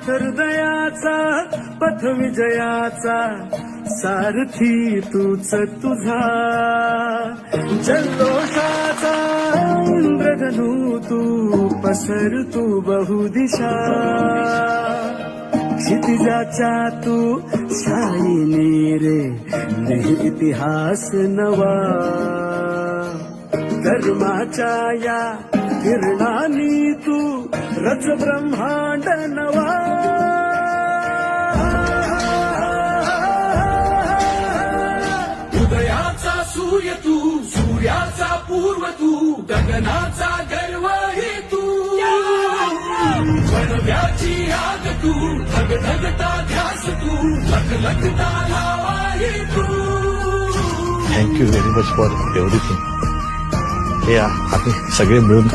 हृदयाचा पथ विजयाचा सारथी तूच तुझा जल्लोषाचा इंद्रधनू तू पसर तू बहुदिशा क्षितिजाच्या तू शाईनी रे लिहि इतिहास नवा धर्माच्या या किरणानी तू रच ब्रह्मांड नवा उदयाचा सूर्य तू सूर्याचा पूर्व तू गगनाचा गर्व हे तू बनव्याची आग तू धगधगता ध्यास तू लखलखता लावा हे तू. Thank you very much for everything. हे आम्ही सगळे मिळून